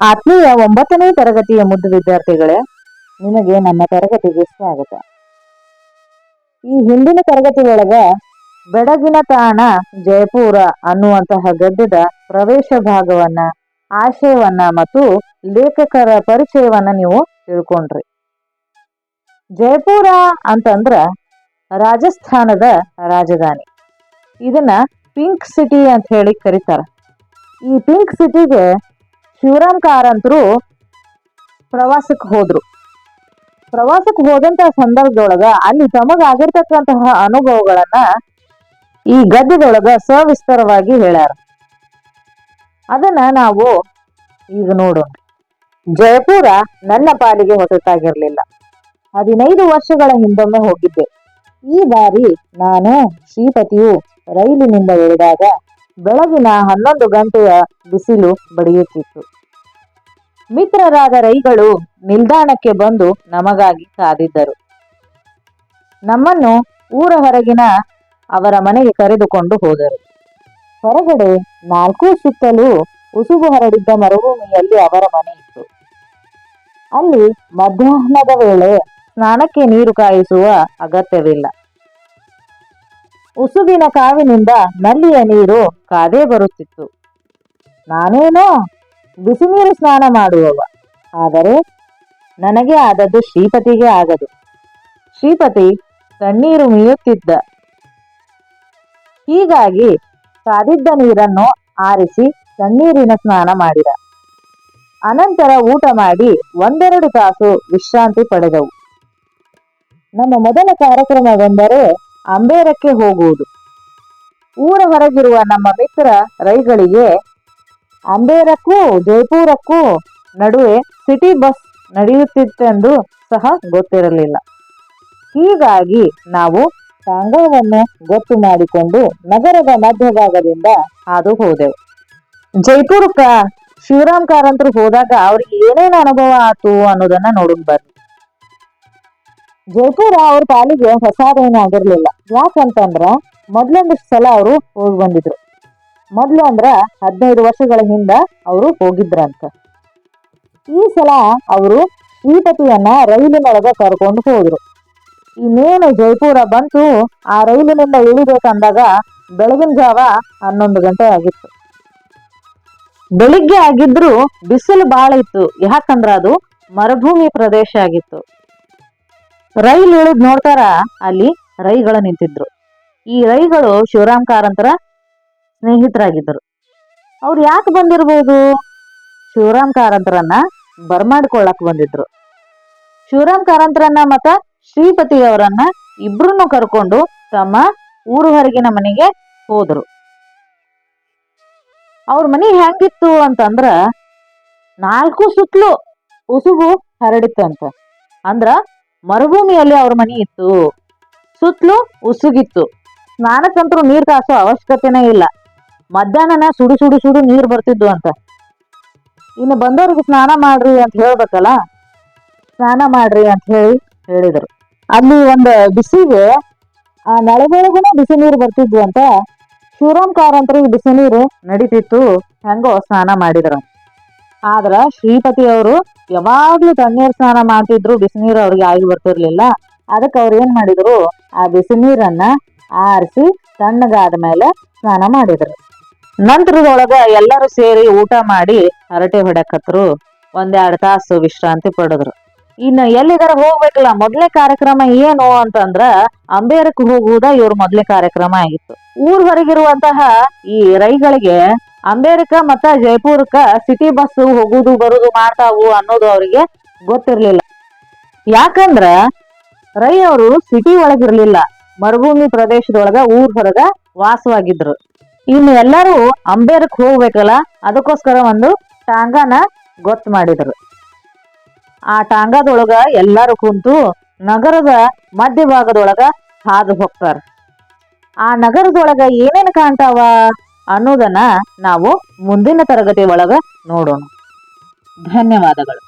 ಆತ್ಮೀಯ 9ನೇ ತರಗತಿಯ ಮುದ್ದು ವಿದ್ಯಾರ್ಥಿಗಳೇ, ನಿಮಗೆ ನಮ್ಮ ತರಗತಿಗೆ ಸ್ವಾಗತ. ಈ ಹಿಂದಿನ ತರಗತಿ ಒಳಗ ಬೆಡಗಿನ ತಾಣ ಜಯಪುರ ಅನ್ನುವಂತಹ ಗದ್ಯದ ಪ್ರವೇಶ ಭಾಗವನ್ನ, ಆಶಯವನ್ನ ಮತ್ತು ಲೇಖಕರ ಪರಿಚಯವನ್ನ ನೀವು ತಿಳ್ಕೊಂಡ್ರಿ. ಜಯಪುರ ಅಂತಂದ್ರ ರಾಜಸ್ಥಾನದ ರಾಜಧಾನಿ. ಇದನ್ನ ಪಿಂಕ್ ಸಿಟಿ ಅಂತ ಹೇಳಿ ಕರೀತಾರ. ಈ ಪಿಂಕ್ ಸಿಟಿಗೆ ಶಿವರಾಮ್ ಕಾರಂತರು ಪ್ರವಾಸಕ್ಕೆ ಹೋದಂತಹ ಸಂದರ್ಭದೊಳಗ ಅಲ್ಲಿ ತಮಗಾಗಿರ್ತಕ್ಕಂತಹ ಅನುಭವಗಳನ್ನ ಈ ಗದ್ಯದೊಳಗ ಸವಿಸ್ತರವಾಗಿ ಹೇಳ್ಯಾರ. ಅದನ್ನ ನಾವು ಈಗ ನೋಡೋಣ. ಜಯಪುರ ನನ್ನ ಪಾಲಿಗೆ ಹೊಸತಾಗಿರ್ಲಿಲ್ಲ. 15 ವರ್ಷಗಳ ಹಿಂದೊಮ್ಮೆ ಹೋಗಿದ್ದೆ. ಈ ಬಾರಿ ನಾನು ಶ್ರೀಪತಿಯು ರೈಲಿನಿಂದ ಇಳಿದಾಗ ಬೆಳಗಿನ 11 ಗಂಟೆಯ ಬಿಸಿಲು ಬಡಿಯುತ್ತಿತ್ತು. ಮಿತ್ರರಾದ ರೈಗಳು ನಿಲ್ದಾಣಕ್ಕೆ ಬಂದು ನಮಗಾಗಿ ಕಾದಿದ್ದರು. ನಮ್ಮನ್ನು ಊರ ಹೊರಗಿನ ಅವರ ಮನೆಗೆ ಕರೆದುಕೊಂಡು ಹೋದರು. ಹೊರಗಡೆ 4 ಸುತ್ತಲೂ ಉಸುಬು ಹರಡಿದ್ದ ಮರುಭೂಮಿಯಲ್ಲಿ ಅವರ ಮನೆ ಇತ್ತು. ಅಲ್ಲಿ ಮಧ್ಯಾಹ್ನದ ವೇಳೆ ಸ್ನಾನಕ್ಕೆ ನೀರು ಕಾಯಿಸುವ ಅಗತ್ಯವಿಲ್ಲ. ಉಸುಬಿನ ಕಾವಿನಿಂದ ನಲ್ಲಿಯ ನೀರು ಕಾದೇ ಬರುತ್ತಿತ್ತು. ನಾನೇನೋ ಬಿಸಿ ನೀರು ಸ್ನಾನ ಮಾಡುವವ, ಆದರೆ ನನಗೆ ಆದದ್ದು ಶ್ರೀಪತಿಗೆ ಆಗದು. ಶ್ರೀಪತಿ ತಣ್ಣೀರು ಮೀಯುತ್ತಿದ್ದ. ಹೀಗಾಗಿ ಕಾದಿದ್ದ ನೀರನ್ನು ಆರಿಸಿ ತಣ್ಣೀರಿನ ಸ್ನಾನ ಮಾಡಿದ. ಅನಂತರ ಊಟ ಮಾಡಿ 1-2 ತಾಸು ವಿಶ್ರಾಂತಿ ಪಡೆದವು. ನಮ್ಮ ಮೊದಲ ಕಾರ್ಯಕ್ರಮವೆಂದರೆ ಅಂಬೇರಕ್ಕೆ ಹೋಗುವುದು. ಊರ ಹೊರಗಿರುವ ನಮ್ಮ ಮಿತ್ರ ರೈಗಳಿಗೆ ಅಂಬೇರಕ್ಕೂ ಜೈಪುರಕ್ಕೂ ನಡುವೆ ಸಿಟಿ ಬಸ್ ನಡೆಯುತ್ತಿತ್ತೆಂದು ಸಹ ಗೊತ್ತಿರಲಿಲ್ಲ. ಹೀಗಾಗಿ ನಾವು ಟಾಂಗಾವನ್ನು ಗೊತ್ತು ಮಾಡಿಕೊಂಡು ನಗರದ ಮಧ್ಯಭಾಗದಿಂದ ಹಾದು ಹೋದೆವು. ಜೈಪುರಕ್ಕ ಶಿವರಾಮ್ ಕಾರಂತರು ಹೋದಾಗ ಅವ್ರಿಗೆ ಏನೇನು ಅನುಭವ ಆತು ಅನ್ನೋದನ್ನ ನೋಡೋಣ ಬರ್ರಿ. ಜೈಪುರ ಅವ್ರ ಪಾಲಿಗೆ ಹೊಸಾದೇನು ಆಗಿರ್ಲಿಲ್ಲ. ಯಾಕಂತಂದ್ರ ಮೊದ್ಲೊಂದಿಷ್ಟು ಸಲ ಅವರು ಹೋಗಿ ಬಂದಿದ್ರು. ಮೊದ್ಲು ಅಂದ್ರ 15 ವರ್ಷಗಳ ಹಿಂದ ಅವರು ಹೋಗಿದ್ರಂತ. ಈ ಸಲ ಅವರು ಶ್ರೀಪತಿಯನ್ನ ರೈಲಿನೊಳಗ ಕರ್ಕೊಂಡು ಹೋದ್ರು. ಇನ್ನೇನು ಜೈಪುರ ಬಂತು, ಆ ರೈಲಿನಿಂದ ಇಳಿಬೇಕಂದಾಗ ಬೆಳಗಿನ ಜಾವ 11 ಗಂಟೆ ಆಗಿತ್ತು. ಬೆಳಿಗ್ಗೆ ಆಗಿದ್ರು ಬಿಸಿಲು ಬಾಳ ಇತ್ತು. ಯಾಕಂದ್ರ ಅದು ಮರುಭೂಮಿ ಪ್ರದೇಶ ಆಗಿತ್ತು. ರೈಲ್ ಇಳಿದ್ ನೋಡ್ತಾರ, ಅಲ್ಲಿ ರೈಗಳು ನಿಂತಿದ್ರು. ಈ ರೈಗಳು ಶಿವರಾಮ್ ಕಾರಂತರ ಸ್ನೇಹಿತರಾಗಿದ್ದರು. ಅವ್ರು ಯಾಕೆ ಬಂದಿರ್ಬೋದು? ಶಿವರಾಮ್ ಕಾರಂತರನ್ನ ಬರ್ಮಾಡ್ಕೊಳ್ಳಕ್ ಬಂದಿದ್ರು. ಶಿವರಾಮ್ ಕಾರಂತರನ್ನ ಮತ್ತ ಶ್ರೀಪತಿ ಅವರನ್ನ ಇಬ್ರನ್ನು ಕರ್ಕೊಂಡು ತಮ್ಮ ಊರು ಹೊರಗಿನ ಮನೆಗೆ ಹೋದ್ರು. ಅವ್ರ ಮನೆ ಹೆಂಗಿತ್ತು ಅಂತಂದ್ರ 4 ಸುತ್ತಲೂ ಉಸುಬು ಹರಡಿತ್ತಂತ. ಅಂದ್ರ ಮರುಭೂಮಿಯಲ್ಲಿ ಅವ್ರ ಮನೆ ಇತ್ತು. ಸುತ್ತಲೂ ಉಸುಗಿತ್ತು. ಸ್ನಾನಕ್ಕಂತರೂ ನೀರ್ ಕಾಸೋ ಅವಶ್ಯಕತೆನೇ ಇಲ್ಲ. ಮಧ್ಯಾಹ್ನನ ಸುಡು ಸುಡು ಸುಡು ನೀರ್ ಬರ್ತಿದ್ವು ಅಂತ. ಇನ್ನು ಬಂದವ್ರಿಗೆ ಸ್ನಾನ ಮಾಡ್ರಿ ಅಂತ ಹೇಳ್ಬೇಕಲ್ಲ, ಸ್ನಾನ ಮಾಡ್ರಿ ಅಂತ ಹೇಳಿದ್ರು. ಅಲ್ಲಿ ಒಂದು ಬಿಸಿಗೆ ಆ ನಳಗೊಳಗುನ ಬಿಸಿ ನೀರು ಬರ್ತಿದ್ವು ಅಂತ. ಶಿವರಾಮ್ ಕಾರಂತರಿಗೆ ಬಿಸಿ ನೀರು ನಡೀತಿತ್ತು, ಹೆಂಗೋ ಸ್ನಾನ ಮಾಡಿದ್ರು. ಆದ್ರ ಶ್ರೀಪತಿ ಅವರು ಯಾವಾಗ್ಲೂ ತಣ್ಣೀರ್ ಸ್ನಾನ ಮಾಡ್ತಿದ್ರು, ಬಿಸಿ ನೀರು ಅವ್ರಿಗೆ ಆಗಿ ಬರ್ತಿರ್ಲಿಲ್ಲ. ಅದಕ್ಕೆ ಅವ್ರು ಏನ್ ಮಾಡಿದ್ರು, ಆ ಬಿಸಿ ನೀರನ್ನ ಆರಿಸಿ ತಣ್ಣಗಾದ ಮೇಲೆ ಸ್ನಾನ ಮಾಡಿದ್ರು. ನಂತರದೊಳಗ ಎಲ್ಲರೂ ಸೇರಿ ಊಟ ಮಾಡಿ ಹರಟೆ ಹೊಡಕತ್ರು. 1-2 ತಾಸು ವಿಶ್ರಾಂತಿ ಪಡೆದ್ರು. ಇನ್ನು ಎಲ್ಲಿಗಾರ ಹೋಗ್ಬೇಕಲ್ಲ, ಮೊದ್ಲೇ ಕಾರ್ಯಕ್ರಮ ಏನು ಅಂತಂದ್ರ ಅಂಬೇರಕ್ಕೆ ಹೋಗುವುದ ಇವ್ರ ಮೊದ್ಲೇ ಕಾರ್ಯಕ್ರಮ ಆಗಿತ್ತು. ಊರ್ ಹೊರಗಿರುವಂತಹ ಈ ರೈಗಳಿಗೆ ಅಂಬೇರಕ ಮತ್ತ ಜೈಪುರಕ್ಕ ಸಿಟಿ ಬಸ್ ಹೋಗುದು ಬರುದು ಮಾಡ್ತಾವು ಅನ್ನೋದು ಅವ್ರಿಗೆ ಗೊತ್ತಿರ್ಲಿಲ್ಲ. ಯಾಕಂದ್ರ ರೈ ಅವರು ಸಿಟಿ ಒಳಗಿರ್ಲಿಲ್ಲ, ಮರುಭೂಮಿ ಪ್ರದೇಶದೊಳಗ ಊರ್ ಹೊರಗ ವಾಸವಾಗಿದ್ರು. ಇನ್ನು ಎಲ್ಲರೂ ಅಂಬೇರಕ್ ಹೋಗ್ಬೇಕಲ್ಲ, ಅದಕ್ಕೋಸ್ಕರ ಒಂದು ಟಾಂಗಾನ ಗೊತ್ತು ಮಾಡಿದ್ರು. ಆ ಟಾಂಗಾದೊಳಗ ಎಲ್ಲಾರು ಕುಂತು ನಗರದ ಮಧ್ಯಭಾಗದೊಳಗ ಹಾದು ಹೋಗ್ತಾರ. ಆ ನಗರದೊಳಗ ಏನೇನು ಕಾಣ್ತಾವ ಅನ್ನೋದನ್ನ ನಾವು ಮುಂದಿನ ತರಗತಿ ಒಳಗ ನೋಡೋಣ. ಧನ್ಯವಾದಗಳು.